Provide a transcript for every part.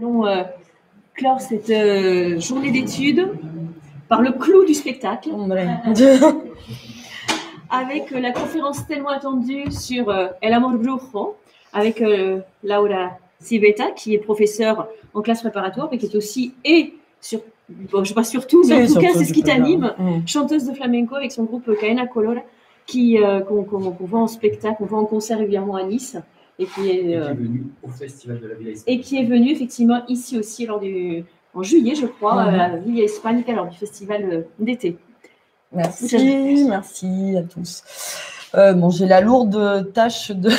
Allons clore cette journée d'études par le clou du spectacle, avec la conférence tellement attendue sur El Amor Brujo, avec Laura Civetta, qui est professeure en classe préparatoire, mais qui est aussi, bon, je ne sais pas surtout, mais en tout cas, c'est ce qui t'anime, chanteuse de flamenco avec son groupe Caena Colora, qu'on voit en spectacle, qu'on voit en concert régulièrement à Nice. Et qui est venu au Festival de la Villa Hispanique. Et qui est venu effectivement ici aussi en juillet, je crois, à la Villa Hispanique, lors du festival d'été. Merci à tous. Bon, j'ai la lourde tâche de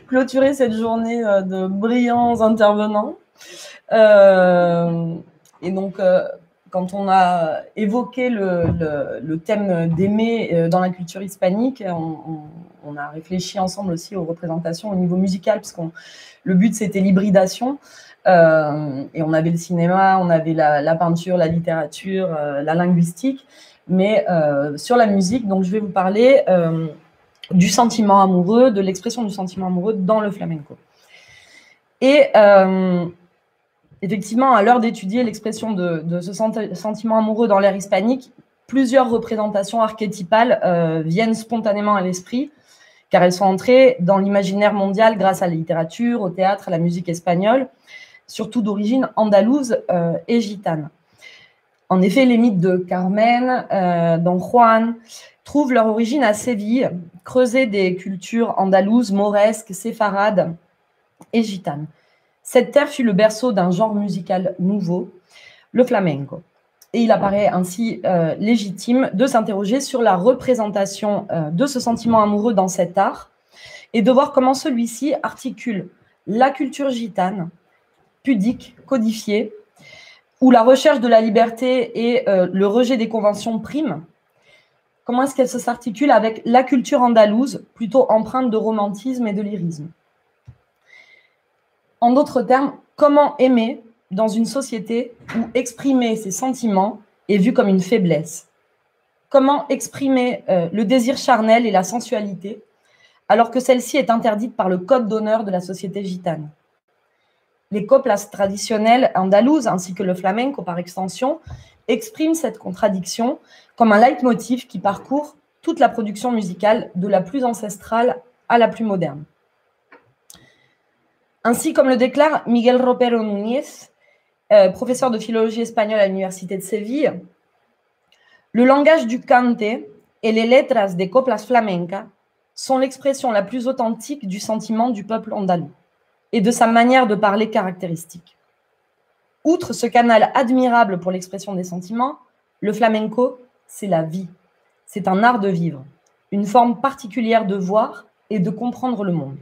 clôturer cette journée de brillants intervenants. Et donc, quand on a évoqué le thème d'aimer dans la culture hispanique, on a réfléchi ensemble aussi aux représentations au niveau musical, parce que le but, c'était l'hybridation. Et on avait le cinéma, on avait la peinture, la littérature, la linguistique. Mais sur la musique, donc je vais vous parler du sentiment amoureux, de l'expression du sentiment amoureux dans le flamenco. Et effectivement, à l'heure d'étudier l'expression de ce sentiment amoureux dans l'ère hispanique, plusieurs représentations archétypales viennent spontanément à l'esprit, car elles sont entrées dans l'imaginaire mondial grâce à la littérature, au théâtre, à la musique espagnole, surtout d'origine andalouse et gitane. En effet, les mythes de Carmen, Don Juan, trouvent leur origine à Séville, creusée des cultures andalouses, mauresques, séfarades et gitanes. Cette terre fut le berceau d'un genre musical nouveau, le flamenco. Et il apparaît ainsi légitime de s'interroger sur la représentation de ce sentiment amoureux dans cet art et de voir comment celui-ci articule la culture gitane, pudique, codifiée, où la recherche de la liberté et le rejet des conventions priment. Comment est-ce qu'elle s'articule avec la culture andalouse, plutôt empreinte de romantisme et de lyrisme? En d'autres termes, comment aimer dans une société où exprimer ses sentiments est vu comme une faiblesse? Comment exprimer le désir charnel et la sensualité alors que celle-ci est interdite par le code d'honneur de la société gitane? Les coplas traditionnelles andalouses ainsi que le flamenco par extension expriment cette contradiction comme un leitmotiv qui parcourt toute la production musicale de la plus ancestrale à la plus moderne. Ainsi, comme le déclare Miguel Ropero Núñez, professeur de philologie espagnole à l'université de Séville, le langage du cante et les letras des coplas flamencas sont l'expression la plus authentique du sentiment du peuple andalou et de sa manière de parler caractéristique. Outre ce canal admirable pour l'expression des sentiments, le flamenco, c'est la vie. C'est un art de vivre, une forme particulière de voir et de comprendre le monde.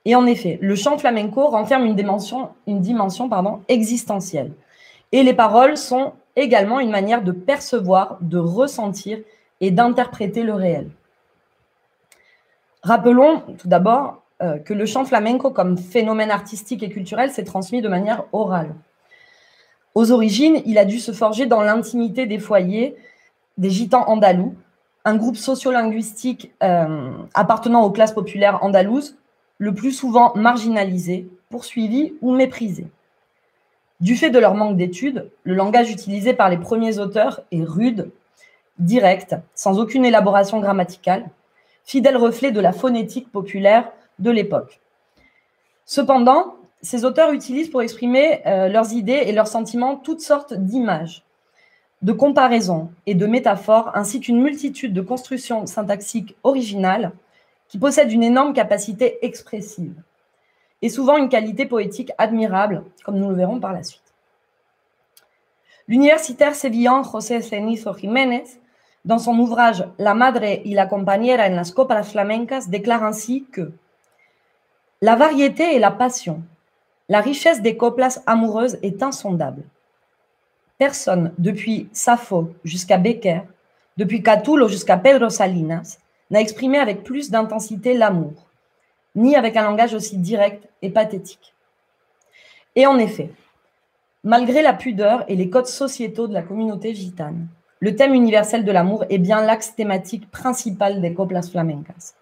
Et en effet, le chant flamenco renferme une dimension existentielle. Et les paroles sont également une manière de percevoir, de ressentir et d'interpréter le réel. Rappelons tout d'abord que le chant flamenco comme phénomène artistique et culturel s'est transmis de manière orale. Aux origines, il a dû se forger dans l'intimité des foyers des gitans andalous, un groupe sociolinguistique appartenant aux classes populaires andalouses, le plus souvent marginalisés, poursuivis ou méprisés. Du fait de leur manque d'études, le langage utilisé par les premiers auteurs est rude, direct, sans aucune élaboration grammaticale, fidèle reflet de la phonétique populaire de l'époque. Cependant, ces auteurs utilisent pour exprimer leurs idées et leurs sentiments toutes sortes d'images, de comparaisons et de métaphores, ainsi qu'une multitude de constructions syntaxiques originales qui possèdent une énorme capacité expressive et souvent une qualité poétique admirable, comme nous le verrons par la suite. L'universitaire sévillan José Cenizo Jiménez, dans son ouvrage La madre y la compañera en las coplas flamencas, déclare ainsi que la variété et la passion, la richesse des coplas amoureuses est insondable. Personne, depuis Sappho jusqu'à Becker, depuis Catulo jusqu'à Pedro Salinas, n'a exprimé avec plus d'intensité l'amour, ni avec un langage aussi direct et pathétique. Et en effet, malgré la pudeur et les codes sociétaux de la communauté gitane, le thème universel de l'amour est bien l'axe thématique principal des coplas flamencas.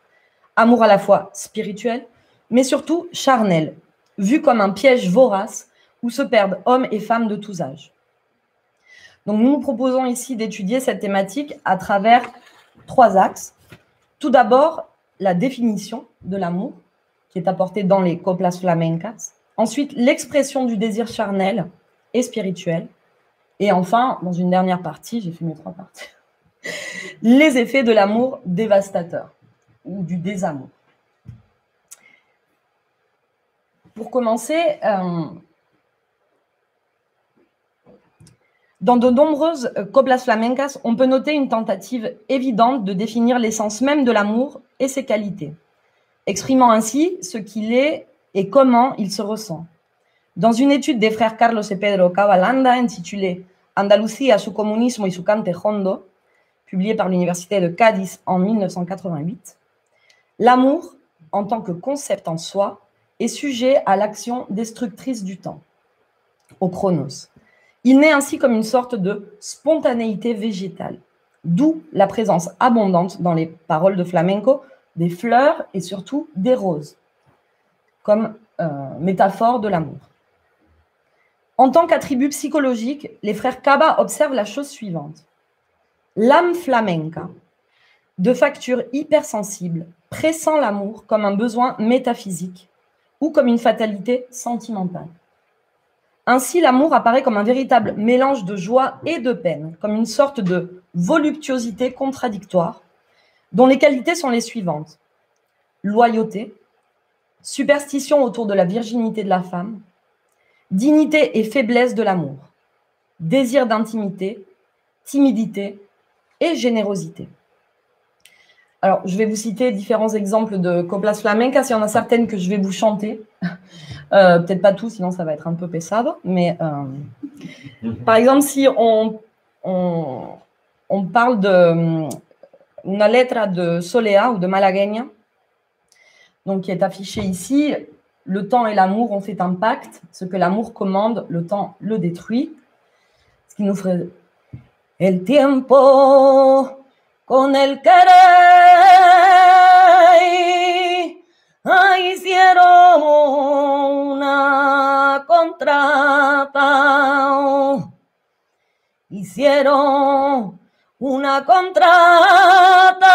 Amour à la fois spirituel, mais surtout charnel, vu comme un piège vorace où se perdent hommes et femmes de tous âges. Donc, nous proposons ici d'étudier cette thématique à travers 3 axes. Tout d'abord, la définition de l'amour, qui est apportée dans les coplas flamencas. Ensuite, l'expression du désir charnel et spirituel. Et enfin, dans une dernière partie, j'ai fait mes 3 parties, les effets de l'amour dévastateur ou du désamour. Pour commencer, dans de nombreuses coplas flamencas, on peut noter une tentative évidente de définir l'essence même de l'amour et ses qualités, exprimant ainsi ce qu'il est et comment il se ressent. Dans une étude des frères Carlos et Pedro Cavalanda intitulée « Andalucía, su comunismo y su cante hondo », publiée par l'Université de Cadiz en 1988, l'amour, en tant que concept en soi, est sujet à l'action destructrice du temps, au chronos. Il naît ainsi comme une sorte de spontanéité végétale, d'où la présence abondante dans les paroles de flamenco des fleurs et surtout des roses, comme métaphore de l'amour. En tant qu'attribut psychologique, les frères Caba observent la chose suivante. L'âme flamenca, de facture hypersensible, pressent l'amour comme un besoin métaphysique ou comme une fatalité sentimentale. Ainsi, l'amour apparaît comme un véritable mélange de joie et de peine, comme une sorte de voluptuosité contradictoire, dont les qualités sont les suivantes. Loyauté, superstition autour de la virginité de la femme, dignité et faiblesse de l'amour, désir d'intimité, timidité et générosité. Alors, je vais vous citer différents exemples de coplas flamencas. Il y en a certaines que je vais vous chanter. Peut-être pas tout, sinon ça va être un peu pesado. Mais par exemple, si on parle de una letra de Solea ou de Malagueña, donc qui est affichée ici, le temps et l'amour ont fait un pacte. Ce que l'amour commande, le temps le détruit. Ce qui nous ferait el tiempo con el querer hicieron una contrata, hicieron una contrata,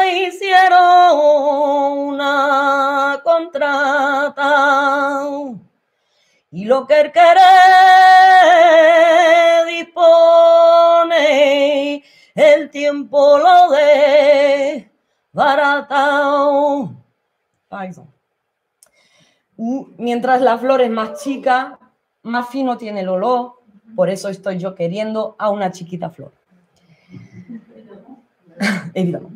hicieron una contrata, y lo que el querer dispone, el tiempo lo desbarata. Par exemple. Ou mientras la flor es más chica, más fino tiene el olor, por eso estoy yo queriendo a una chiquita flor. Évidemment.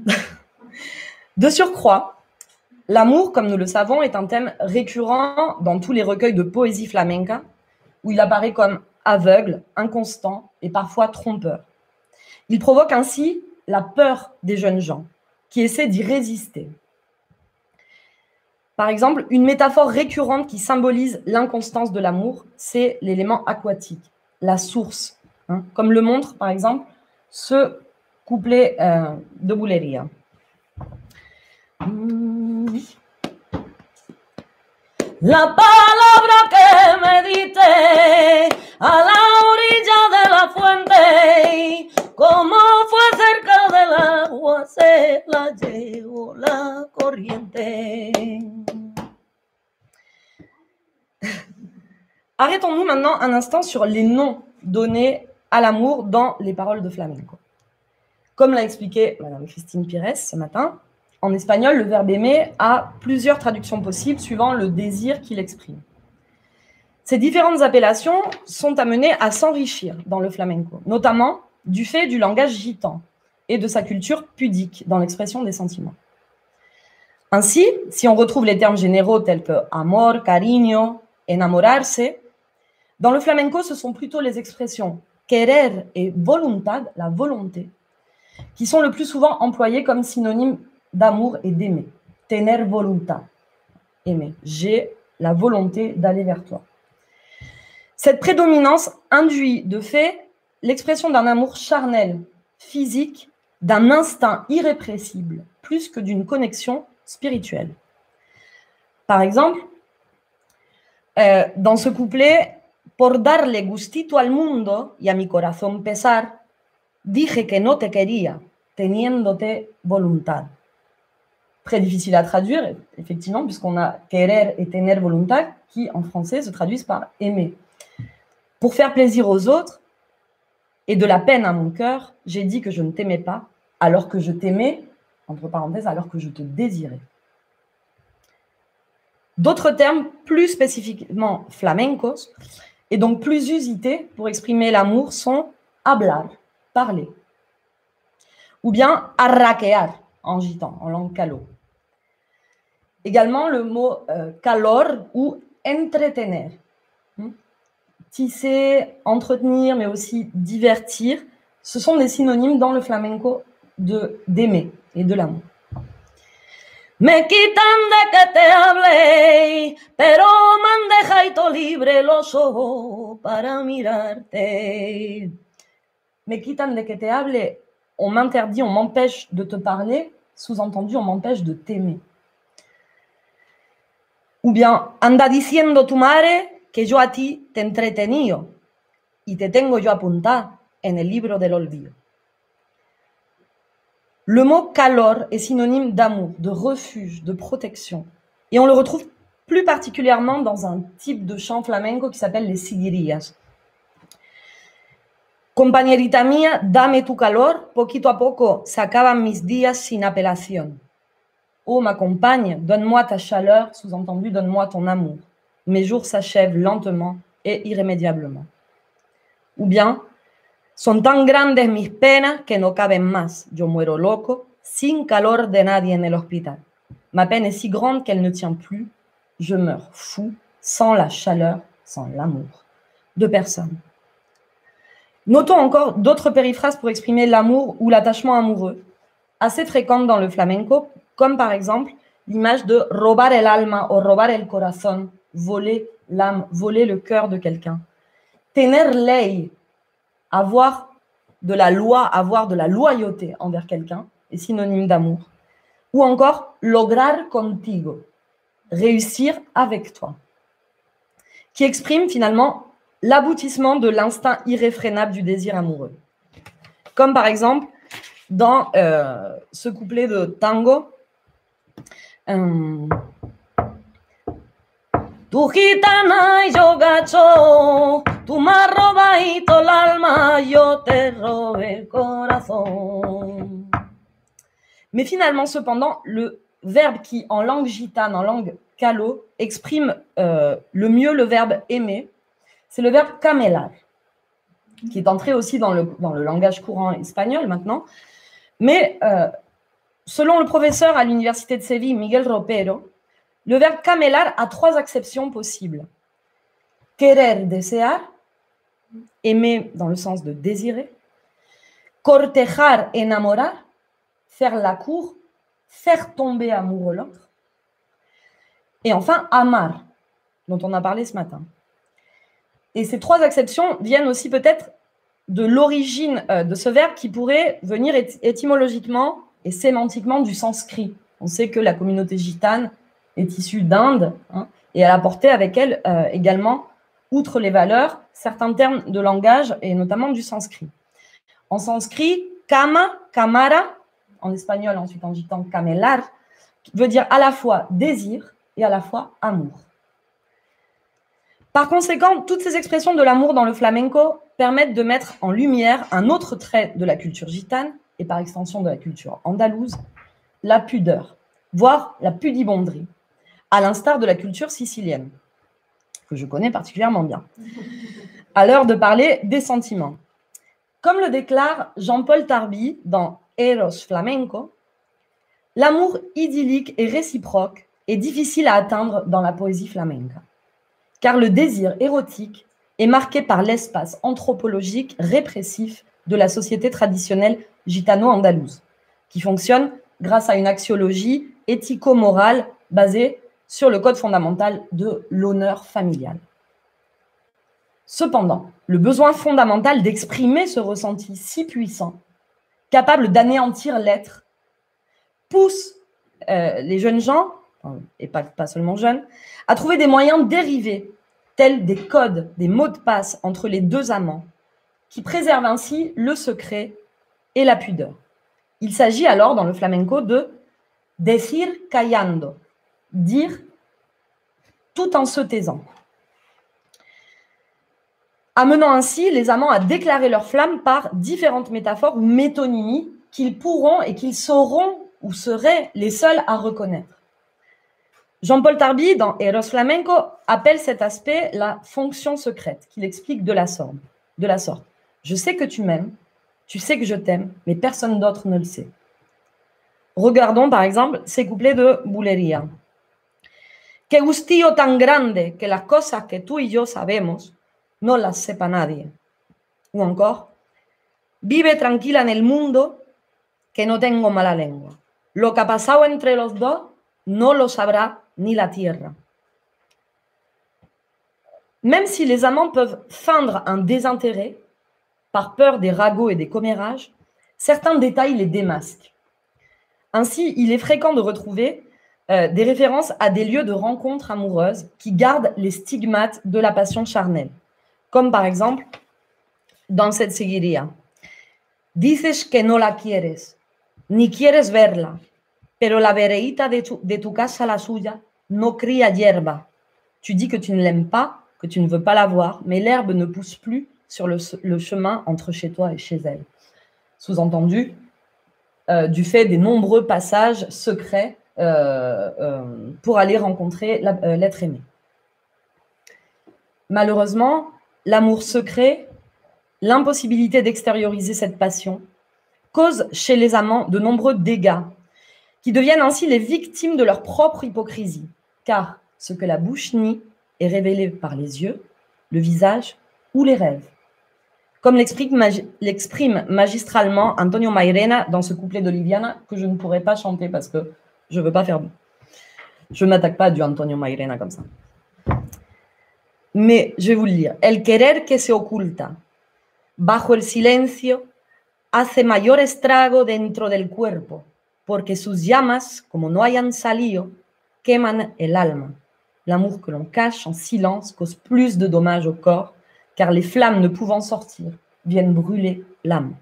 De surcroît, l'amour, comme nous le savons, est un thème récurrent dans tous les recueils de poésie flamenca, où il apparaît comme aveugle, inconstant et parfois trompeur. Il provoque ainsi la peur des jeunes gens, qui essaient d'y résister. Par exemple, une métaphore récurrente qui symbolise l'inconstance de l'amour, c'est l'élément aquatique, la source, comme le montre, par exemple, ce couplet de Bulería. La palabra que me diste a la orilla de la fuente, como fue cerca del agua, se la llevó la corriente. Arrêtons-nous maintenant un instant sur les noms donnés à l'amour dans les paroles de flamenco. Comme l'a expliqué Madame Christine Pires ce matin, en espagnol, le verbe aimer a plusieurs traductions possibles suivant le désir qu'il exprime. Ces différentes appellations sont amenées à s'enrichir dans le flamenco, notamment du fait du langage gitan et de sa culture pudique dans l'expression des sentiments. Ainsi, si on retrouve les termes généraux tels que amor, cariño, enamorarse, dans le flamenco, ce sont plutôt les expressions querer et voluntad, la volonté, qui sont le plus souvent employées comme synonymes d'amour et d'aimer. Tener voluntad, aimer. J'ai la volonté d'aller vers toi. Cette prédominance induit de fait l'expression d'un amour charnel, physique, d'un instinct irrépressible, plus que d'une connexion spirituelle. Par exemple, dans ce couplet, por darle gustito al mundo y a mi corazón pesar, dije que no te quería, teniéndote voluntad. Très difficile à traduire, effectivement, puisqu'on a querer et tener voluntad, qui en français se traduisent par aimer. Pour faire plaisir aux autres et de la peine à mon cœur, j'ai dit que je ne t'aimais pas, alors que je t'aimais, entre parenthèses, alors que je te désirais. D'autres termes plus spécifiquement flamencos et donc plus usités pour exprimer l'amour sont hablar, parler, ou bien arraquear en gitan, en langue calo. Également le mot calor ou entretener, tisser, entretenir, mais aussi divertir, ce sont des synonymes dans le flamenco d'aimer et de l'amour. Me quitan de que te hable, pero me han dejado libre los ojos para mirarte. Me quitan de que te hable, on m'interdit, on m'empêche de te parler, sous-entendu, on m'empêche de t'aimer. Ou bien, anda diciendo tu madre que yo a ti te he entretenido y te tengo yo apuntada en el libro del olvido. Le mot calor est synonyme d'amour, de refuge, de protection. Et on le retrouve plus particulièrement dans un type de chant flamenco qui s'appelle les seguirillas. Compañerita mía, dame tu calor, poquito a poco se acaban mis días sin apelación. Oh, ma compagne, donne-moi ta chaleur, sous-entendu, donne-moi ton amour. Mes jours s'achèvent lentement et irrémédiablement. Ou bien, son tan grandes mis penas que no caben más. Yo muero loco, sin calor de nadie en el hospital. Ma peine est si grande qu'elle ne tient plus. Je meurs fou, sans la chaleur, sans l'amour de personne. Notons encore d'autres périphrases pour exprimer l'amour ou l'attachement amoureux, assez fréquentes dans le flamenco, comme par exemple l'image de robar el alma o robar el corazón, voler l'âme, voler le cœur de quelqu'un. Tener ley, avoir de la loi, avoir de la loyauté envers quelqu'un est synonyme d'amour. Ou encore lograr contigo, réussir avec toi, qui exprime finalement l'aboutissement de l'instinct irréfrénable du désir amoureux. Comme par exemple dans ce couplet de tango, tu gitana y yo gacho, tu me has robadito el alma, yo te robé el corazón. Mais finalement, cependant, le verbe qui, en langue gitane, en langue calo, exprime le mieux le verbe aimer, c'est le verbe camelar, qui est entré aussi dans le langage courant espagnol maintenant. Mais selon le professeur à l'université de Séville, Miguel Ropero, le verbe camelar a 3 acceptions possibles. Querer, desear, aimer dans le sens de désirer. Cortejar, enamorar, faire la cour, faire tomber amoureux l'autre. Et enfin, amar, dont on a parlé ce matin. Et ces 3 acceptions viennent aussi peut-être de l'origine de ce verbe qui pourrait venir étymologiquement et sémantiquement du sanskrit. On sait que la communauté gitane est issue d'Inde, et elle a apporté avec elle également, outre les valeurs, certains termes de langage et notamment du sanskrit. En sanskrit, kama, kamara, en espagnol ensuite en gitan, camelar, veut dire à la fois désir et à la fois amour. Par conséquent, toutes ces expressions de l'amour dans le flamenco permettent de mettre en lumière un autre trait de la culture gitane, et par extension de la culture andalouse, la pudeur, voire la pudibonderie, à l'instar de la culture sicilienne, que je connais particulièrement bien, à l'heure de parler des sentiments. Comme le déclare Jean-Paul Tarby dans Eros Flamenco, l'amour idyllique et réciproque est difficile à atteindre dans la poésie flamenca, car le désir érotique est marqué par l'espace anthropologique répressif de la société traditionnelle gitano-andalouse, qui fonctionne grâce à une axiologie éthico-morale basée sur le code fondamental de l'honneur familial. Cependant, le besoin fondamental d'exprimer ce ressenti si puissant, capable d'anéantir l'être, pousse les jeunes gens, et pas seulement jeunes, à trouver des moyens dérivés tels des codes, des mots de passe entre les deux amants, qui préservent ainsi le secret et la pudeur. Il s'agit alors, dans le flamenco, de decir callando, dire tout en se taisant, amenant ainsi les amants à déclarer leur flamme par différentes métaphores ou métonymies qu'ils pourront et qu'ils sauront ou seraient les seuls à reconnaître. Jean-Paul Tarby, dans Eros Flamenco, appelle cet aspect la fonction secrète, qu'il explique de la sorte. Je sais que tu m'aimes, tu sais que je t'aime, mais personne d'autre ne le sait. Regardons par exemple ces couplets de Bulería. Que gustillo tan grande que las cosas que tú y yo sabemos no las sepa nadie. Ou encore, vive tranquila en el mundo que no tengo mala lengua. Lo que ha pasado entre los dos no lo sabrá ni la tierra. Même si les amants peuvent feindre un désintérêt par peur des ragots et des commérages, certains détails les démasquent. Ainsi, il est fréquent de retrouver des références à des lieux de rencontres amoureuses qui gardent les stigmates de la passion charnelle. Comme par exemple, dans cette seguiría. Dices que no la quieres, ni quieres verla, pero la vereíta de tu casa la suya no cría hierba. Tu dis que tu ne l'aimes pas, que tu ne veux pas la voir, mais l'herbe ne pousse plus sur le chemin entre chez toi et chez elle. Sous-entendu, du fait des nombreux passages secrets pour aller rencontrer l'être aimé. Malheureusement, l'amour secret, l'impossibilité d'extérioriser cette passion, cause chez les amants de nombreux dégâts, qui deviennent ainsi les victimes de leur propre hypocrisie, car ce que la bouche nie est révélé par les yeux, le visage ou les rêves. Comme l'exprime magistralement Antonio Mairena dans ce couplet d'Oliviana, que je ne pourrais pas chanter parce que je ne veux pas faire... Je ne m'attaque pas à du Antonio Mairena comme ça. Mais je vais vous le lire. El querer que se oculta bajo el silencio hace mayor estrago dentro del cuerpo, porque sus llamas, como no hayan salido, queman el alma. L'amour que l'on cache en silence cause plus de dommages au corps, car les flammes ne pouvant sortir viennent brûler l'âme.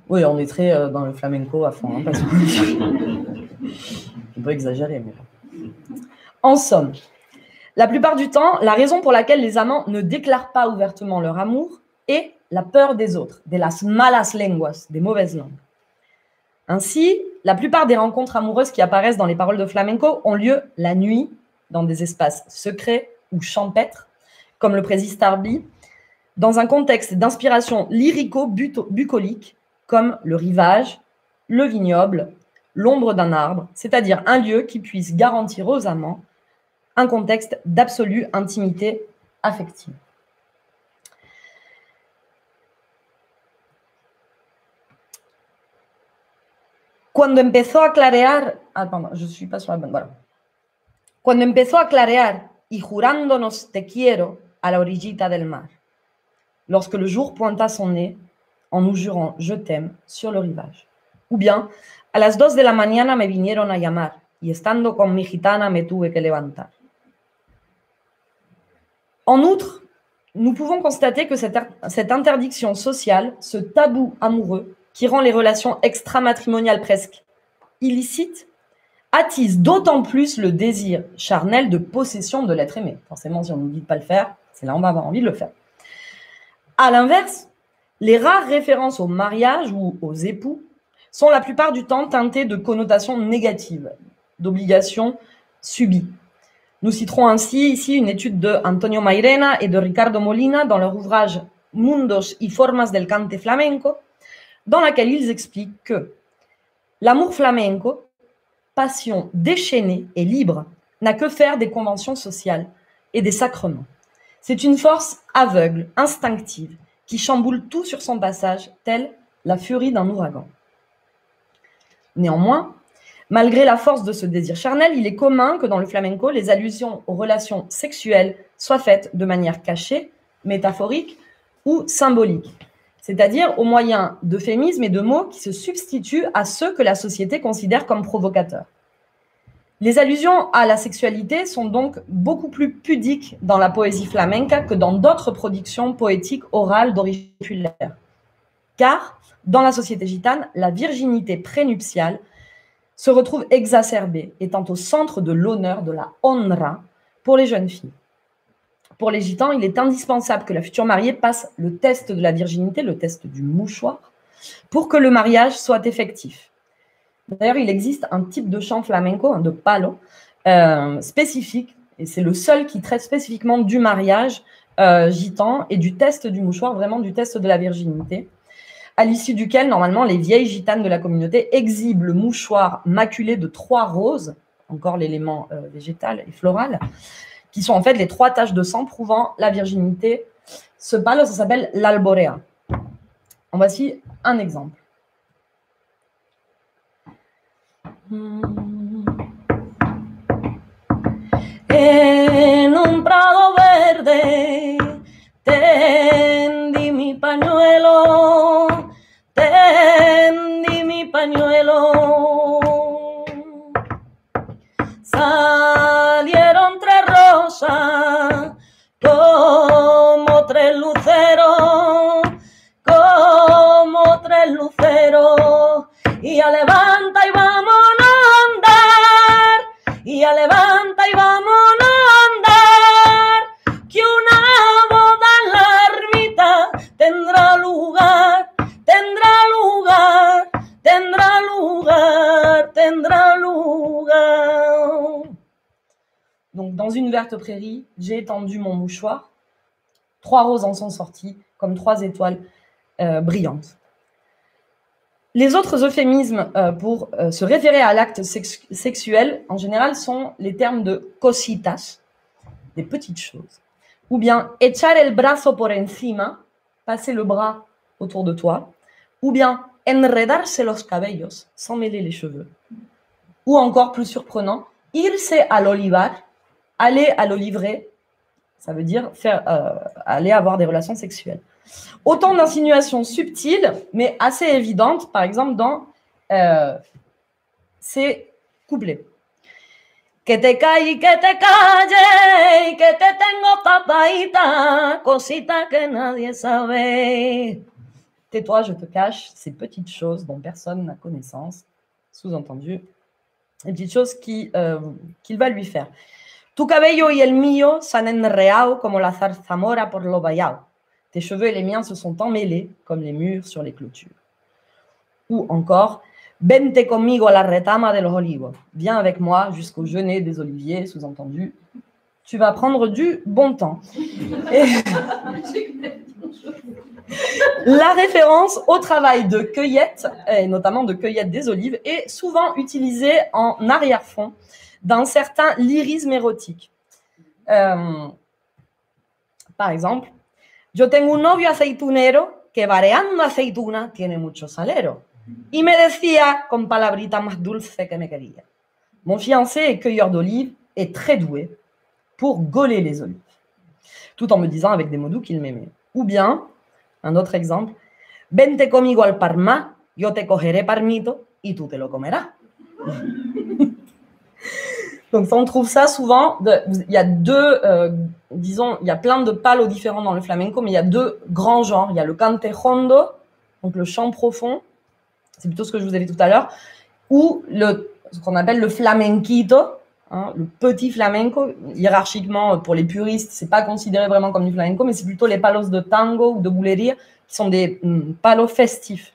Oui, on est très dans le flamenco à fond, hein, parce que on peut exagérer, mais... En somme, la plupart du temps, la raison pour laquelle les amants ne déclarent pas ouvertement leur amour est la peur des autres, de las malas lenguas, des mauvaises langues. Ainsi, la plupart des rencontres amoureuses qui apparaissent dans les paroles de flamenco ont lieu la nuit, dans des espaces secrets ou champêtres, comme le précise Tarby, dans un contexte d'inspiration lyrico-bucolique, comme le rivage, le vignoble, l'ombre d'un arbre, c'est-à-dire un lieu qui puisse garantir aux amants un contexte d'absolue intimité affective. Cuando empezó a clarear, je suis pas sur la bonne, voilà. Cuando empezó a clarear y jurándonos te quiero a la orillita del mar. Lorsque le jour pointa son nez en nous jurant je t'aime sur le rivage. Ou bien, a las 2 de la mañana me vinieron a llamar y estando con mi gitana me tuve que levantar. En outre, nous pouvons constater que cette interdiction sociale, ce tabou amoureux, qui rend les relations extramatrimoniales presque illicites, attise d'autant plus le désir charnel de possession de l'être aimé. Forcément, si on ne nous dit de ne pas le faire, c'est là on va avoir envie de le faire. À l'inverse, les rares références au mariage ou aux époux sont la plupart du temps teintées de connotations négatives, d'obligations subies. Nous citerons ainsi ici une étude de Antonio Mairena et de Ricardo Molina dans leur ouvrage Mundos y formas del cante flamenco, dans laquelle ils expliquent que l'amour flamenco, passion déchaînée et libre, n'a que faire des conventions sociales et des sacrements. C'est une force aveugle, instinctive, qui chamboule tout sur son passage, telle la furie d'un ouragan. Néanmoins, malgré la force de ce désir charnel, il est commun que dans le flamenco, les allusions aux relations sexuelles soient faites de manière cachée, métaphorique ou symbolique, c'est-à-dire au moyen d'euphémismes et de mots qui se substituent à ceux que la société considère comme provocateurs. Les allusions à la sexualité sont donc beaucoup plus pudiques dans la poésie flamenca que dans d'autres productions poétiques orales d'origine populaire. Car, dans la société gitane, la virginité prénuptiale se retrouve exacerbée, étant au centre de l'honneur de la honra pour les jeunes filles. Pour les gitans, il est indispensable que la future mariée passe le test de la virginité, le test du mouchoir, pour que le mariage soit effectif. D'ailleurs, il existe un type de chant flamenco, de palo, spécifique, et c'est le seul qui traite spécifiquement du mariage gitan et du test du mouchoir, vraiment du test de la virginité, à l'issue duquel, normalement, les vieilles gitanes de la communauté exhibent le mouchoir maculé de 3 roses, encore l'élément végétal et floral, qui sont en fait les 3 taches de sang prouvant la virginité. Ce palo, ça s'appelle l'alborea. En voici un exemple. En un prado verde tendí mi pañuelo, tendí mi pañuelo. Salieron 3 rosas como 3 luceros, como 3 luceros, y ya levanta y vámonos a andar, y ya levanta y vámonos a andar, que una boda en la ermita tendrá lugar, tendrá lugar, tendrá lugar, tendrá lugar. Donc, dans une verte prairie, j'ai étendu mon mouchoir. 3 roses en sont sorties, comme 3 étoiles brillantes. Les autres euphémismes pour se référer à l'acte sexuel, en général, sont les termes de cositas, des petites choses, ou bien echar el brazo por encima, passer le bras autour de toi, ou bien enredarse los cabellos, s'emmêler les cheveux, ou encore plus surprenant, irse al olivar, aller à l'olivier, ça veut dire aller avoir des relations sexuelles. Autant d'insinuations subtiles, mais assez évidentes, par exemple dans ces couplets. Que te calle, que te tengo tapadita, cosita que nadie sabe. Tais-toi, je te cache ces petites choses dont personne n'a connaissance, sous-entendu, les petites choses qu'il va lui faire. Tu cabello y el mío se han enreado como la zarzamora por lo vallado. Tes cheveux et les miens se sont emmêlés comme les murs sur les clôtures. Ou encore, vente conmigo a la retama de los olivos. Viens avec moi jusqu'au genêt des oliviers, sous-entendu, tu vas prendre du bon temps. Et la référence au travail de cueillette, et notamment de cueillette des olives, est souvent utilisée en arrière-fond d'un certain lyrisme érotique. Par exemple, yo tengo un novio aceitunero que vareando aceituna tiene mucho salero. Y me decía con palabrita más dulce que me quería. Mon fiancé est cueilleur d'olives et très doué pour gauler les olives, tout en me disant avec des mots doux qu'il m'aimait. Ou bien, un autre exemple, vente conmigo al Parma, yo te cogeré parmito y tú te lo comerás. Donc, ça, on trouve ça souvent. Il y a deux, disons, il y a plein de palos différents dans le flamenco, mais il y a 2 grands genres. Il y a le cante hondo, donc le chant profond, c'est plutôt ce que je vous ai dit tout à l'heure, ou ce qu'on appelle le flamenquito, hein, le petit flamenco. Hiérarchiquement, pour les puristes, c'est pas considéré vraiment comme du flamenco, mais c'est plutôt les palos de tango ou de bulería, qui sont des palos festifs,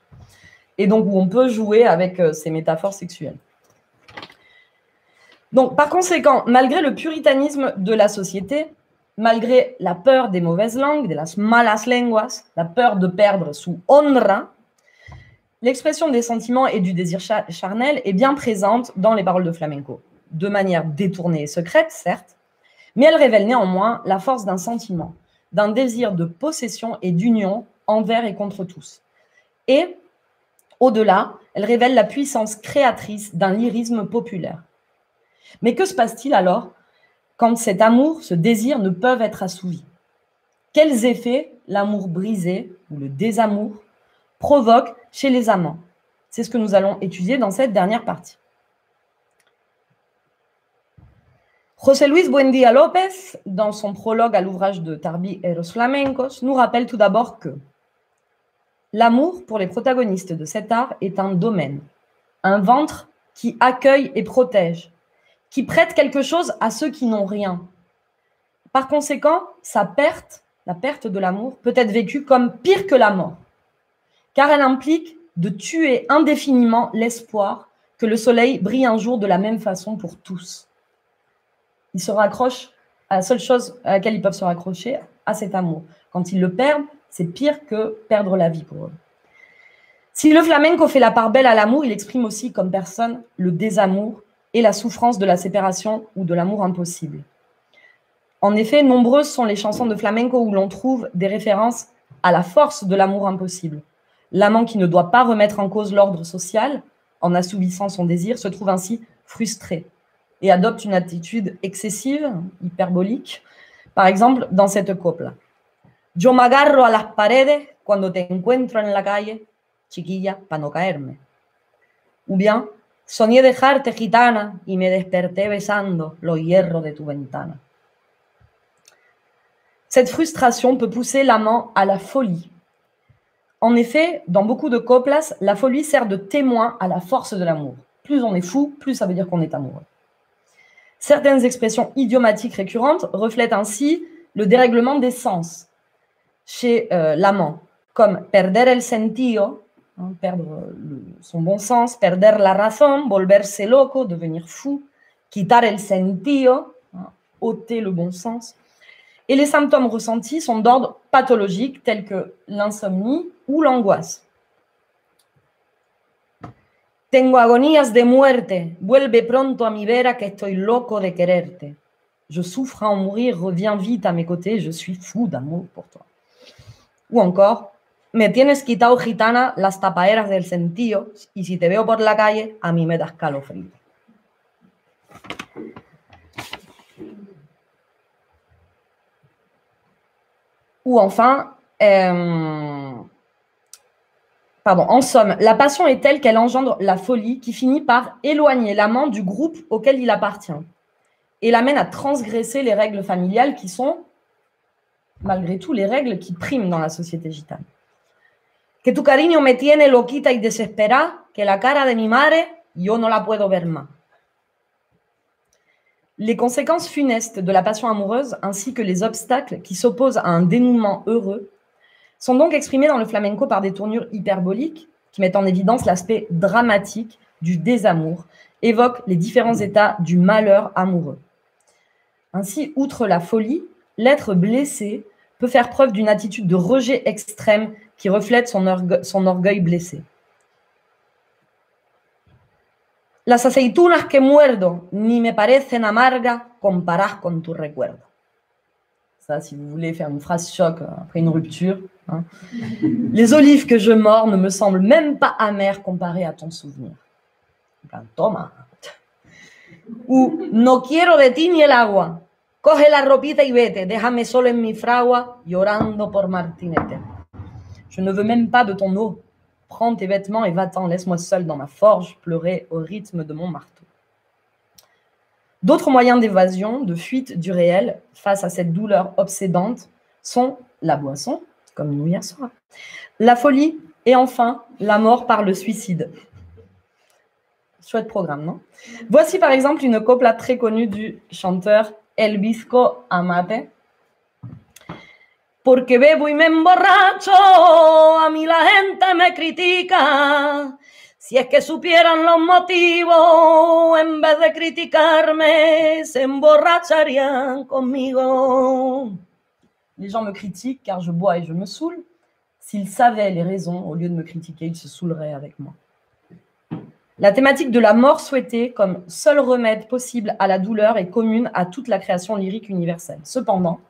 et donc où on peut jouer avec ces métaphores sexuelles. Donc, par conséquent, malgré le puritanisme de la société, malgré la peur des mauvaises langues, de las malas lenguas, la peur de perdre sous honra, l'expression des sentiments et du désir charnel est bien présente dans les paroles de flamenco, de manière détournée et secrète, certes, mais elle révèle néanmoins la force d'un sentiment, d'un désir de possession et d'union envers et contre tous. Et, au-delà, elle révèle la puissance créatrice d'un lyrisme populaire. Mais que se passe-t-il alors quand cet amour, ce désir ne peuvent être assouvis? Quels effets l'amour brisé ou le désamour provoque chez les amants? C'est ce que nous allons étudier dans cette dernière partie. José Luis Buendía López, dans son prologue à l'ouvrage de Tarbi et los Flamencos, nous rappelle tout d'abord que l'amour pour les protagonistes de cet art est un domaine, un ventre qui accueille et protège, qui prête quelque chose à ceux qui n'ont rien. Par conséquent, sa perte, la perte de l'amour, peut être vécue comme pire que la mort, car elle implique de tuer indéfiniment l'espoir que le soleil brille un jour de la même façon pour tous. Ils se raccrochent à la seule chose à laquelle ils peuvent se raccrocher, à cet amour. Quand ils le perdent, c'est pire que perdre la vie pour eux. Si le flamenco fait la part belle à l'amour, il exprime aussi comme personne le désamour et la souffrance de la séparation ou de l'amour impossible. En effet, nombreuses sont les chansons de flamenco où l'on trouve des références à la force de l'amour impossible. L'amant qui ne doit pas remettre en cause l'ordre social en assouvissant son désir se trouve ainsi frustré et adopte une attitude excessive, hyperbolique, par exemple dans cette copla. Yo me agarro a las paredes cuando te encuentro en la calle, chiquilla, pa no caerme. Ou bien, soñé dejarte gitana y me desperté besando los hierros de tu ventana. Cette frustration peut pousser l'amant à la folie. En effet, dans beaucoup de coplas, la folie sert de témoin à la force de l'amour. Plus on est fou, plus ça veut dire qu'on est amoureux. Certaines expressions idiomatiques récurrentes reflètent ainsi le dérèglement des sens chez l'amant, comme perder el sentido, perdre son bon sens, perder la razón, volverse loco, devenir fou, quitar el sentido, ôter le bon sens. Et les symptômes ressentis sont d'ordre pathologique, tels que l'insomnie ou l'angoisse. Tengo agonías de muerte, vuelve pronto a mi vera que estoy loco de quererte. Je souffre à en mourir, reviens vite à mes côtés, je suis fou d'amour pour toi. Ou encore, me tienes quitado gitana las tapaderas del sentido y si te veo por la calle, a mí me das calofrío. Ou enfin, en somme, la passion est telle qu'elle engendre la folie qui finit par éloigner l'amant du groupe auquel il appartient et l'amène à transgresser les règles familiales qui sont, malgré tout, les règles qui priment dans la société gitane. Que tu cariño me tiene loquita y desesperada, que la cara de mi madre yo no la puedo ver más. Les conséquences funestes de la passion amoureuse ainsi que les obstacles qui s'opposent à un dénouement heureux sont donc exprimés dans le flamenco par des tournures hyperboliques qui mettent en évidence l'aspect dramatique du désamour, évoquent les différents états du malheur amoureux. Ainsi, outre la folie, l'être blessé peut faire preuve d'une attitude de rejet extrême qui reflète son orgueil blessé. Las aceitunas que muerdo ni me parecen amargas comparadas con tu recuerdo. Ça, si vous voulez faire une phrase choc après une rupture. Hein. Les olives que je mords ne me semblent même pas amères comparées à ton souvenir. Toma. Ou no quiero de ti ni el agua. Coge la ropita y vete. Déjame solo en mi fragua llorando por Martinete. Je ne veux même pas de ton eau. Prends tes vêtements et va-t'en, laisse-moi seul dans ma forge, pleurer au rythme de mon marteau. D'autres moyens d'évasion, de fuite du réel face à cette douleur obsédante sont la boisson, comme nous hier soir, la folie et enfin la mort par le suicide. Chouette programme, non? Voici par exemple une copla très connue du chanteur El Bizco Amate. Porque bebo y me emborracho, a mí la gente me critica. Si es que supieran los motivos, en vez de criticarme, se emborracharían conmigo. Les gens me critiquent car je bois et je me saoule. S'ils savaient les raisons, au lieu de me critiquer, ils se saouleraient avec moi. La thématique de la mort souhaitée comme seul remède possible à la douleur est commune à toute la création lyrique universelle. Cependant,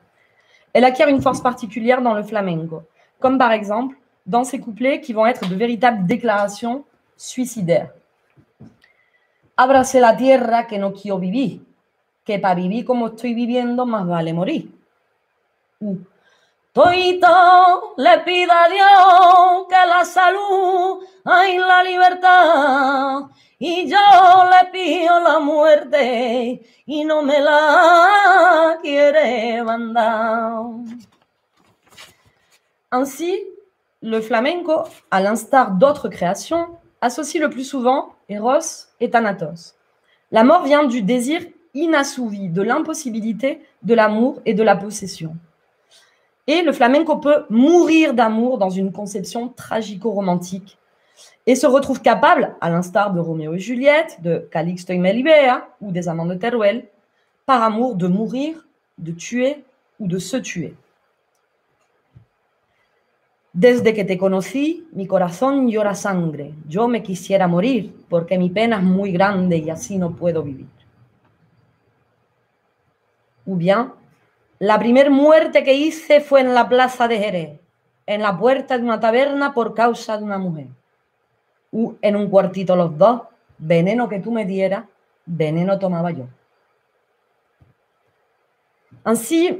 elle acquiert une force particulière dans le flamenco, comme par exemple dans ces couplets qui vont être de véritables déclarations suicidaires. Ábrase la tierra que no quiero vivir, que para vivir como estoy viviendo más vale morir. Ou Toito le pida a Dios que la salud y la libertad y yo le pido la muerte y no me la quiere mandar. Ainsi, le flamenco, à l'instar d'autres créations, associe le plus souvent Eros et Thanatos. La mort vient du désir inassouvi, de l'impossibilité de l'amour et de la possession. Et le flamenco peut mourir d'amour dans une conception tragico-romantique et se retrouve capable, à l'instar de Roméo et Juliette, de Calixto y Melibea ou des Amants de Teruel, par amour de mourir, de tuer ou de se tuer. Desde que te conocí, mi corazón llora sangre. Yo me quisiera morir, porque mi pena es muy grande y así no puedo vivir. Ou bien, la primer muerte que hice fue en la plaza de Jerez, en la puerta de una taberna por causa de una mujer. Ou en un cuartito los dos, veneno que tú me dieras, veneno tomaba yo. Ainsi,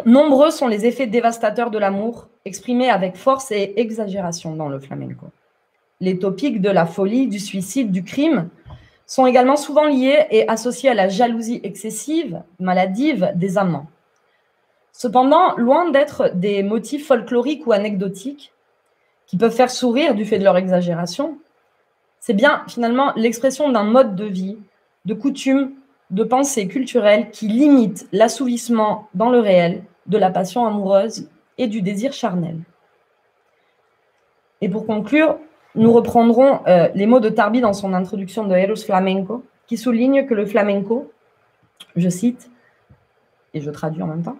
nombreux sont les effets dévastateurs de l'amour, exprimés avec force et exagération dans le flamenco. Les topiques de la folie, du suicide, du crime sont également souvent liés et associés à la jalousie excessive, maladive des amants. Cependant, loin d'être des motifs folkloriques ou anecdotiques qui peuvent faire sourire du fait de leur exagération, c'est bien finalement l'expression d'un mode de vie, de coutumes, de pensées culturelles qui limitent l'assouvissement dans le réel de la passion amoureuse et du désir charnel. Et pour conclure, nous reprendrons les mots de Tarbi dans son introduction de Eros Flamenco, qui souligne que le flamenco, je cite, et je traduis en même temps,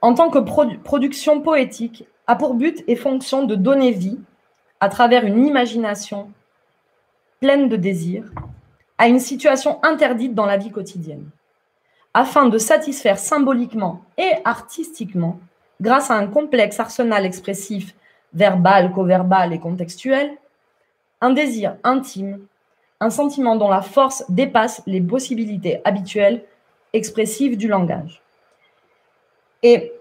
en tant que production poétique, a pour but et fonction de donner vie, à travers une imagination pleine de désir, à une situation interdite dans la vie quotidienne, afin de satisfaire symboliquement et artistiquement, grâce à un complexe arsenal expressif verbal, coverbal et contextuel, un désir intime, un sentiment dont la force dépasse les possibilités habituelles expressives du langage. Et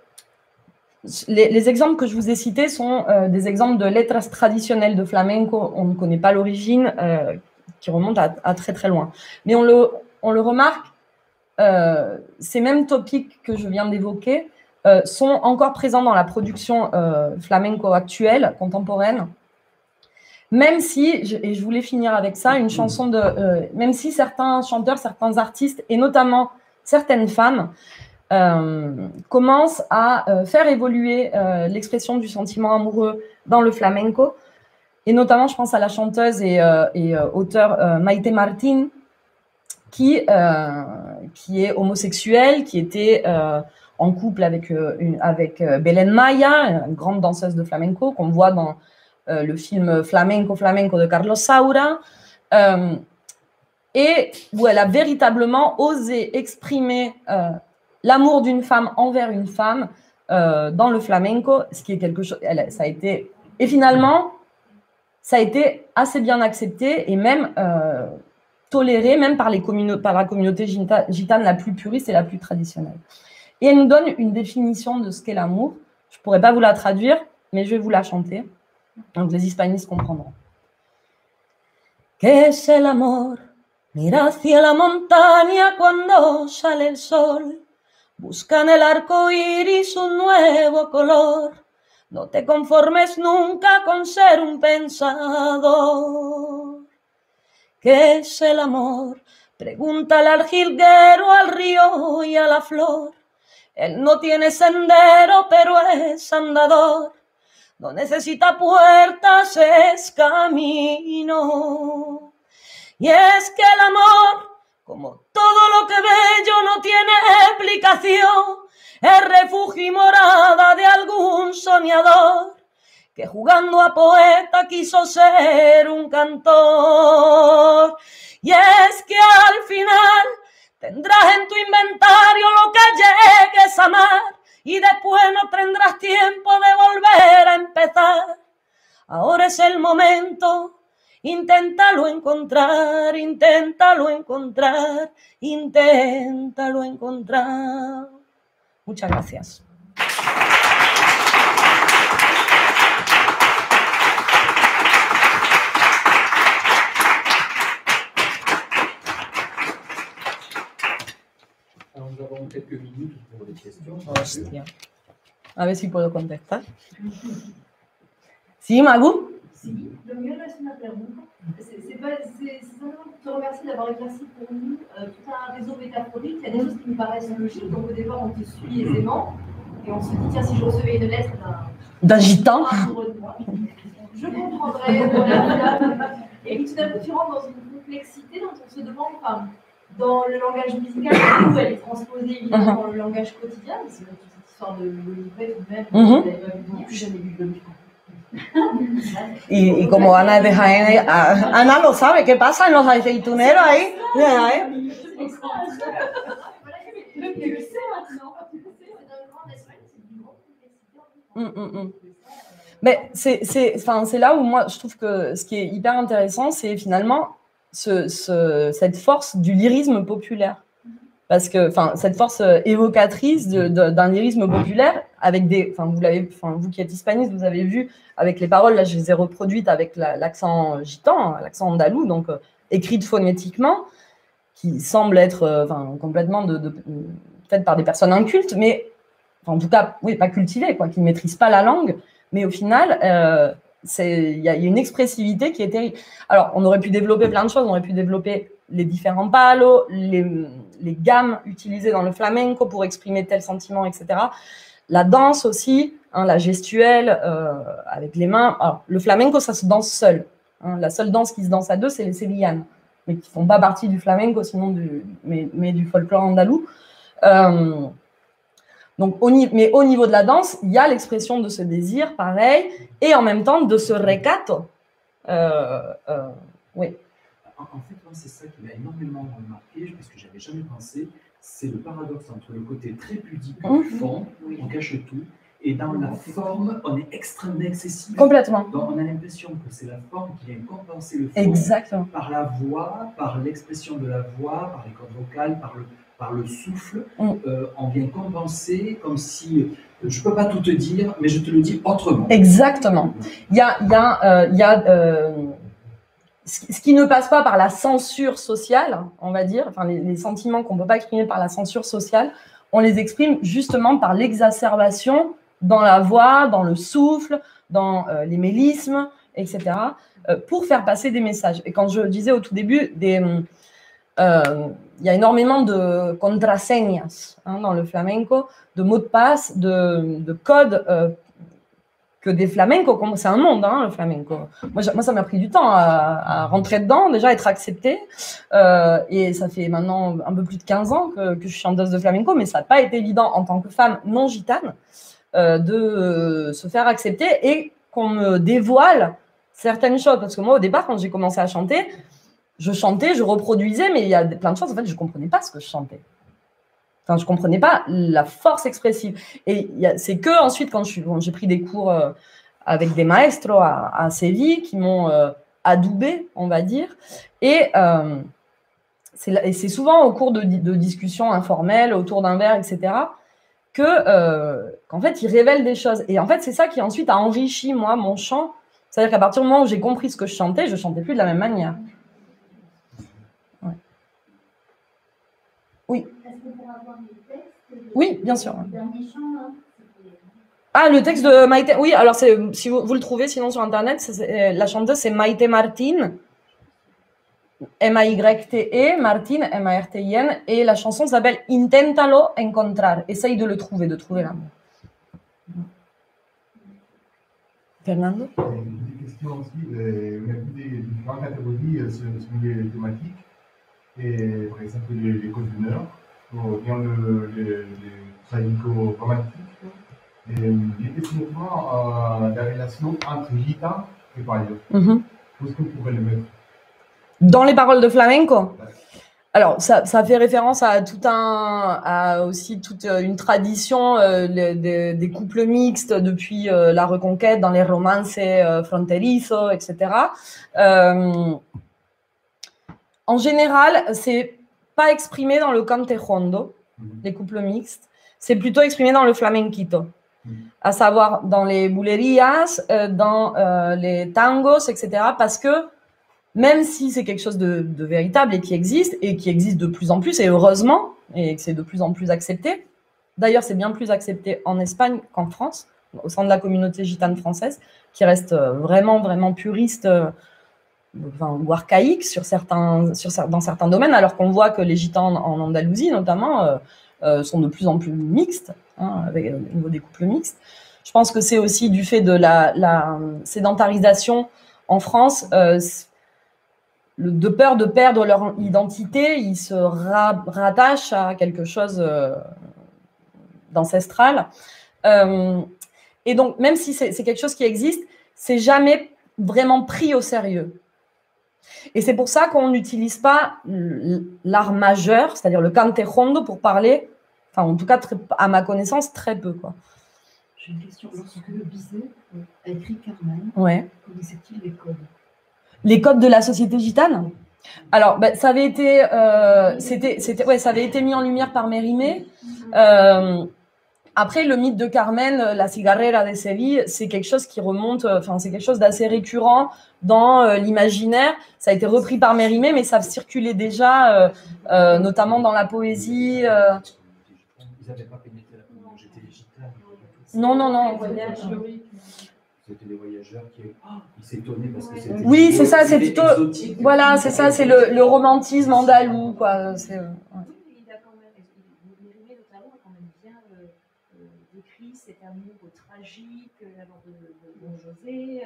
les exemples que je vous ai cités sont des exemples de letras traditionnelles de flamenco. On ne connaît pas l'origine, qui remonte à très très loin. Mais on le remarque, ces mêmes topics que je viens d'évoquer sont encore présents dans la production flamenco actuelle, contemporaine, même si, et je voulais finir avec ça, une chanson même si certains chanteurs, certains artistes, et notamment certaines femmes, commencent à faire évoluer l'expression du sentiment amoureux dans le flamenco, et notamment je pense à la chanteuse et auteure Maite Martín, qui est homosexuelle, qui était en couple avec Belén Maya, une grande danseuse de flamenco qu'on voit dans le film Flamenco de Carlos Saura, et où elle a véritablement osé exprimer l'amour d'une femme envers une femme dans le flamenco, ce qui est quelque chose. Et finalement, ça a été assez bien accepté et même toléré, même par la communauté gitane la plus puriste et la plus traditionnelle. Et elle nous donne une définition de ce qu'est l'amour. Je ne pourrais pas vous la traduire, mais je vais vous la chanter. Donc les hispanistes comprendront. ¿Qué es el amor? Mira hacia la montaña cuando sale el sol. Busca en el arco iris un nuevo color. No te conformes nunca con ser un pensador. ¿Qué es el amor? Pregúntale al jilguero, al río y a la flor. Él no tiene sendero, pero es andador. No necesita puertas, es camino. Y es que el amor, como todo lo que bello, no tiene explicación. Es refugio y morada de algún soñador que jugando a poeta quiso ser un cantor. Y es que al final tendrás en tu inventario lo que llegues a amar y después no tendrás tiempo de volver a empezar. Ahora es el momento. Inténtalo encontrar, inténtalo encontrar, inténtalo encontrar. Muchas gracias. quelques minutes pour les questions. Hostia. A ver si puedo contestar. Sí, Magu? Si, le mieux là, c'est ma pregunta. C'est simplement pour te remercier d'avoir éclairci pour nous tout un réseau métaphorique. Il y a des choses qui nous paraissent logiques, donc au départ on te suit aisément, et on se dit tiens, si je recevais une lettre d'un gitan, amoureux de moi, je comprendrais. Voilà. Et puis tout à coup tu rentres dans une complexité dont on se demande, enfin, dans le langage musical, du coup, elle est transposée évidemment dans le langage quotidien, mais c'est une petite histoire de livret tout de même, vous n'avez pas vu venir, plus jamais vu de livre. y como Ana de Jaén, Ana lo sabe, ¿qué pasa en los aceituneros ahí? Voilà, tu le sais maintenant. C'est un grand espace, c'est une grande complexité. Mais c'est là où moi je trouve que ce qui est hyper intéressant, c'est finalement cette force du lyrisme populaire. Parce que cette force évocatrice d'un lyrisme populaire, avec vous qui êtes hispaniste, vous avez vu avec les paroles, là je les ai reproduites avec l'accent gitan, l'accent andalou, donc écrites phonétiquement, qui semble être complètement faite par des personnes incultes, mais en tout cas, oui, pas cultivées, quoi, qui ne maîtrisent pas la langue, mais au final, il y a une expressivité qui est terrible. Alors, on aurait pu développer plein de choses, on aurait pu développer les différents palos, les gammes utilisées dans le flamenco pour exprimer tel sentiment, etc. La danse aussi, la gestuelle, avec les mains. Alors, le flamenco, ça se danse seul. La seule danse qui se danse à deux, c'est les sevillanes, mais qui ne font pas partie du flamenco, sinon mais du folklore andalou. Donc, mais au niveau de la danse, il y a l'expression de ce désir, pareil, et en même temps de ce recato. Oui. En fait, moi, c'est ça qui m'a énormément marqué, parce que je n'avais jamais pensé, c'est le paradoxe entre le côté très pudique du fond, on cache tout, et dans la forme, on est extrêmement excessif. Complètement. Donc, on a l'impression que c'est la forme qui vient compenser le fond. Exactement. Par la voix, par l'expression de la voix, par les cordes vocales, par le souffle, on vient compenser comme si, je ne peux pas tout te dire, mais je te le dis autrement. Exactement. Il y a ce qui ne passe pas par la censure sociale, on va dire, les sentiments qu'on ne peut pas exprimer par la censure sociale, on les exprime justement par l'exacerbation dans la voix, dans le souffle, dans les mélismes, etc., pour faire passer des messages. Et quand je disais au tout début, il y a énormément de contraseñas dans le flamenco, de mots de passe, de codes que des flamencos. C'est un monde, le flamenco. Moi, ça m'a pris du temps à rentrer dedans, déjà être acceptée. Et ça fait maintenant un peu plus de 15 ans que je suis chanteuse de flamenco, mais ça n'a pas été évident en tant que femme non gitane de se faire accepter et qu'on me dévoile certaines choses. Parce que moi, au départ, quand j'ai commencé à chanter, je chantais, je reproduisais, mais il y a plein de choses, en fait, je ne comprenais pas ce que je chantais. Je ne comprenais pas la force expressive. Et c'est que ensuite, quand j'ai pris des cours avec des maestros à Séville qui m'ont adoubé, on va dire. Et c'est souvent au cours de discussions informelles, autour d'un verre, etc., qu'en fait, ils révèlent des choses. Et en fait, c'est ça qui ensuite a enrichi, moi, mon chant. C'est-à-dire qu'à partir du moment où j'ai compris ce que je chantais plus de la même manière. Ouais. Oui. Est-ce qu'on pourra avoir le texte Oui, bien sûr. Le dernier chant, le texte de Maite. Oui, alors si vous le trouvez sinon sur Internet, la chanteuse c'est Maite Martin, M-A-Y-T-E, Martin, M-A-R-T-I-N, et la chanson s'appelle Inténtalo encontrar. Essaye de trouver l'amour. Fernando? Une question aussi, on a vu des différentes catégories sur les thématiques. Et par exemple, les cautionnaires, ou bien le flamenco romantique. Et il était souvent la relation entre gitans et païens. Où est-ce qu'on pourrait le mettre? Dans les paroles de flamenco? Alors, ça fait référence à aussi toute une tradition des couples mixtes depuis la Reconquête, dans les romances fronterizos, etc. En général, c'est pas exprimé dans le cante jondo, les couples mixtes. C'est plutôt exprimé dans le flamenquito, à savoir dans les bulerías, dans les tangos, etc. Parce que même si c'est quelque chose de véritable et qui existe de plus en plus, et heureusement, et que c'est de plus en plus accepté. D'ailleurs, c'est bien plus accepté en Espagne qu'en France, au sein de la communauté gitane française, qui reste vraiment, vraiment puriste, ou archaïque dans certains domaines, alors qu'on voit que les gitans en Andalousie, notamment, sont de plus en plus mixtes, hein, au niveau des couples mixtes. Je pense que c'est aussi du fait de la sédentarisation en France, de peur de perdre leur identité, ils se rattachent à quelque chose d'ancestral. Et donc, même si c'est quelque chose qui existe, c'est jamais vraiment pris au sérieux. Et c'est pour ça qu'on n'utilise pas l'art majeur, c'est-à-dire le cante jondo, pour parler, enfin, en tout cas, à ma connaissance, très peu, quoi. J'ai une question. Lorsque Bizet a écrit Carmen, connaissait-il les codes? Les codes de la société gitane? Alors, ça avait été, ça avait été mis en lumière par Mérimée. Après, le mythe de Carmen, la cigarrera de Séville, c'est quelque chose qui remonte, c'est quelque chose d'assez récurrent dans l'imaginaire. Ça a été repris par Mérimée, mais ça circulait déjà, notamment dans la poésie. Ils n'avaient pas pénétré la communauté gitane. Non. C'était des voyageurs qui s'étonnaient parce que c'était. Oui, c'est ça, c'est plutôt. Voilà, c'est ça, c'est le romantisme andalou, quoi. Il a quand même, Mérimée notamment a quand même bien décrit cet amour tragique, l'amour de Don José.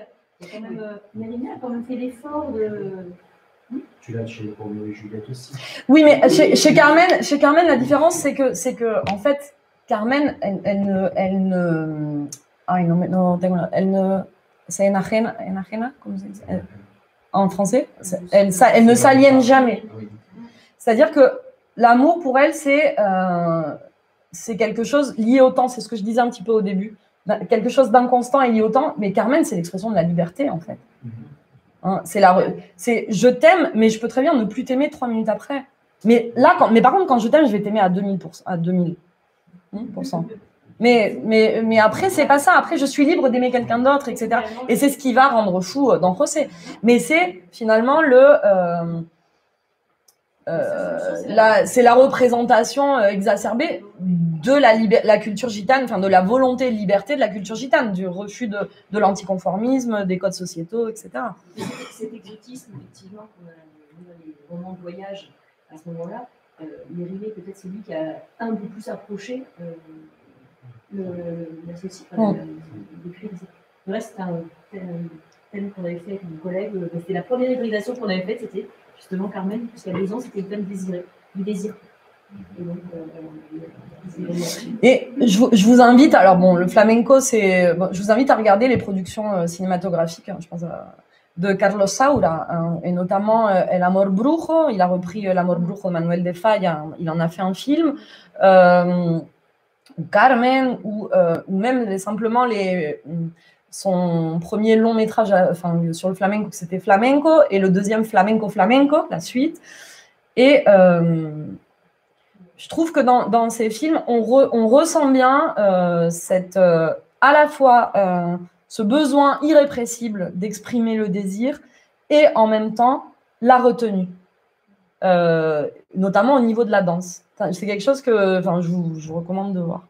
Mérimée a quand même fait l'effort de. Tu l'as chez Roméo et Juliette aussi. Oui, mais chez Carmen, la différence, c'est que en fait, Carmen, elle ne. C'est enajena, comme ça dit, en français, elle ne s'aliène jamais. C'est-à-dire que l'amour pour elle, c'est quelque chose lié au temps, c'est ce que je disais un petit peu au début, quelque chose d'inconstant et lié au temps, mais Carmen, c'est l'expression de la liberté, en fait. Hein, c'est je t'aime, mais je peux très bien ne plus t'aimer 3 minutes après. Mais par contre, quand je t'aime, je vais t'aimer à 2000%. Mais après, c'est pas ça. Après, je suis libre d'aimer quelqu'un d'autre, etc. Et c'est ce qui va rendre fou dans José. Mais c'est finalement c'est la représentation exacerbée de la culture gitane, enfin de la volonté de liberté de la culture gitane, du refus de l'anticonformisme, des codes sociétaux, etc. Cet exotisme, effectivement, qu'on a dans les romans de voyage à ce moment-là, Mérimée, peut-être c'est lui qui a un peu plus approché la société. Le reste, c'est un thème qu'on avait fait avec mon collègue. C'était la première hybridation qu'on avait faite, c'était justement Carmen, puisqu'à 2 ans, c'était le thème désiré, du désir. Et donc, et je vous invite, alors bon, le flamenco, je vous invite à regarder les productions cinématographiques, je pense, de Carlos Saura, et notamment El Amor Brujo. Il a repris El Amor Brujo de Manuel de Falla, il en a fait un film. Carmen, ou même simplement son premier long métrage sur le flamenco, c'était Flamenco, et le deuxième Flamenco, la suite. Et je trouve que dans ces films, on ressent bien à la fois ce besoin irrépressible d'exprimer le désir et en même temps la retenue, notamment au niveau de la danse. C'est quelque chose que je vous recommande de voir.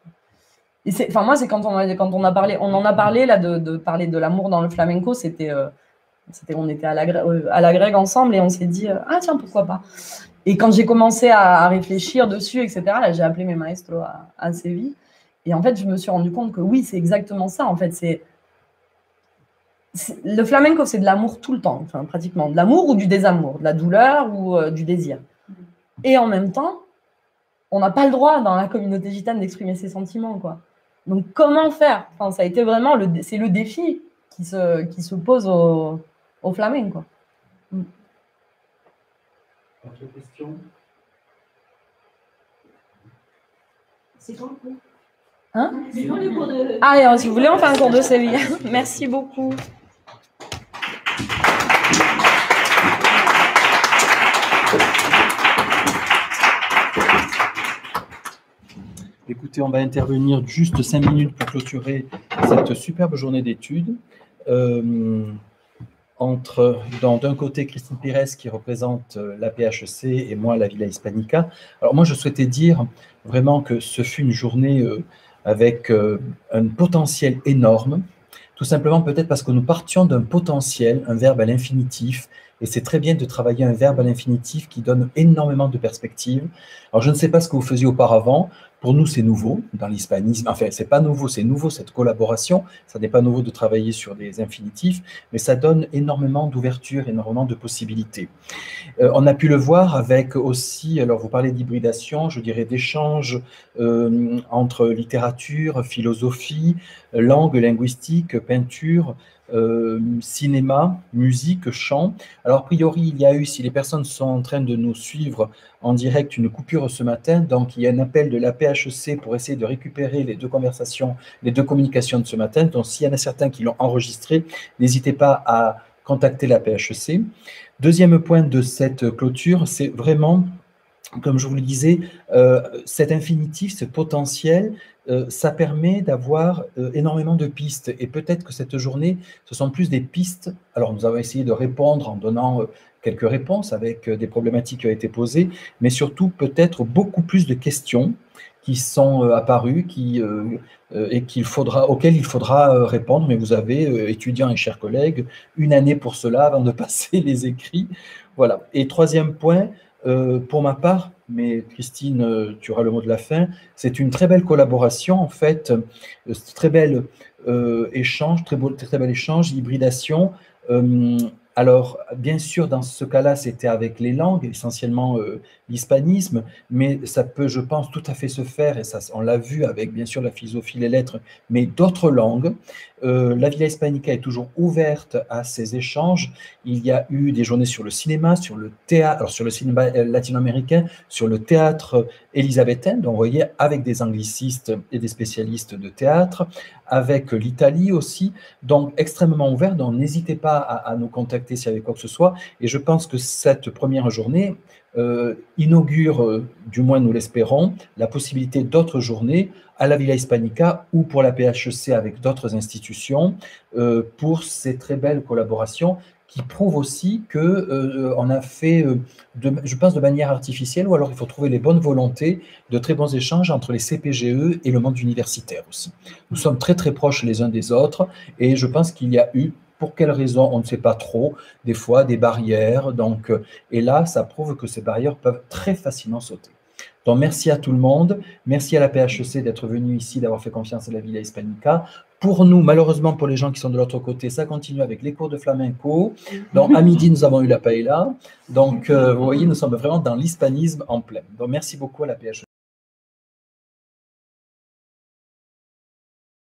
Et moi, c'est quand on en a parlé là, de parler de l'amour dans le flamenco, on était à la Grecque ensemble et on s'est dit ah tiens, pourquoi pas. Et quand j'ai commencé à réfléchir dessus, etc., là, j'ai appelé mes maestros à Séville. Et en fait, je me suis rendu compte que oui, c'est exactement ça. En fait, le flamenco, c'est de l'amour tout le temps, pratiquement. De l'amour ou du désamour, de la douleur ou du désir. Et en même temps, on n'a pas le droit dans la communauté gitane d'exprimer ses sentiments, quoi. Donc, comment faire? Ça a été vraiment c'est le défi qui se pose au flamenco. Autre question? C'est quand le cours? Hein? C'est quand le cours de... Ah, si vous voulez, on fait un cours de Séville. Merci beaucoup. Écoutez, on va intervenir juste 5 minutes pour clôturer cette superbe journée d'études. entre, d'un côté, Christine Pires qui représente la PHEC et moi, la Villa Hispanica. Alors moi, je souhaitais dire vraiment que ce fut une journée avec un potentiel énorme, tout simplement peut-être parce que nous partions d'un potentiel, un verbe à l'infinitif, et c'est très bien de travailler un verbe à l'infinitif qui donne énormément de perspectives. Alors je ne sais pas ce que vous faisiez auparavant, pour nous c'est nouveau dans l'hispanisme, enfin c'est pas nouveau, c'est nouveau cette collaboration, ça n'est pas nouveau de travailler sur des infinitifs, mais ça donne énormément d'ouverture, énormément de possibilités. On a pu le voir avec aussi, alors vous parlez d'hybridation, je dirais d'échange entre littérature, philosophie, langue, linguistique, peinture, cinéma, musique, chant. Alors, a priori, il y a eu, si les personnes sont en train de nous suivre en direct, une coupure ce matin. Donc, il y a un appel de la PHEC pour essayer de récupérer les deux conversations, les deux communications de ce matin. Donc, s'il y en a certains qui l'ont enregistré, n'hésitez pas à contacter la PHEC. Deuxième point de cette clôture, c'est vraiment, comme je vous le disais, cet infinitif, ce potentiel, ça permet d'avoir énormément de pistes. Et peut-être que cette journée, ce sont plus des pistes. Alors, nous avons essayé de répondre en donnant quelques réponses avec des problématiques qui ont été posées, mais surtout peut-être beaucoup plus de questions qui sont apparues et auxquelles il faudra répondre. Mais vous avez, étudiants et chers collègues, une année pour cela avant de passer les écrits. Voilà. Et troisième point, pour ma part, mais Christine, tu auras le mot de la fin, c'est une très belle collaboration, en fait, très bel échange, très bel échange, hybridation. Alors, bien sûr, dans ce cas-là, c'était avec les langues, essentiellement l'hispanisme, mais ça peut, je pense, tout à fait se faire, et ça, on l'a vu avec, bien sûr, la philosophie, les lettres, mais d'autres langues. La Villa Hispanica est toujours ouverte à ces échanges. Il y a eu des journées sur le cinéma, sur le théâtre, alors sur le cinéma latino-américain, sur le théâtre élisabétain, donc vous voyez, avec des anglicistes et des spécialistes de théâtre, avec l'Italie aussi, donc extrêmement ouvert, donc n'hésitez pas à nous contacter s'il y avait quoi que ce soit, et je pense que cette première journée inaugure, du moins nous l'espérons, la possibilité d'autres journées à la Villa Hispanica ou pour la PHEC avec d'autres institutions pour ces très belles collaborations qui prouvent aussi qu'on a fait, je pense, de manière artificielle, ou alors il faut trouver les bonnes volontés, de très bons échanges entre les CPGE et le monde universitaire aussi. Nous sommes très très proches les uns des autres et je pense qu'il y a eu, pour quelles raisons, on ne sait pas trop, des fois des barrières, donc, et là ça prouve que ces barrières peuvent très facilement sauter. Donc merci à tout le monde, merci à la PHEC d'être venu ici, d'avoir fait confiance à la Villa Hispanica. Pour nous, malheureusement pour les gens qui sont de l'autre côté, ça continue avec les cours de flamenco. Donc à midi, nous avons eu la paella. Donc vous voyez, nous sommes vraiment dans l'hispanisme en plein. Donc merci beaucoup à la PHEC.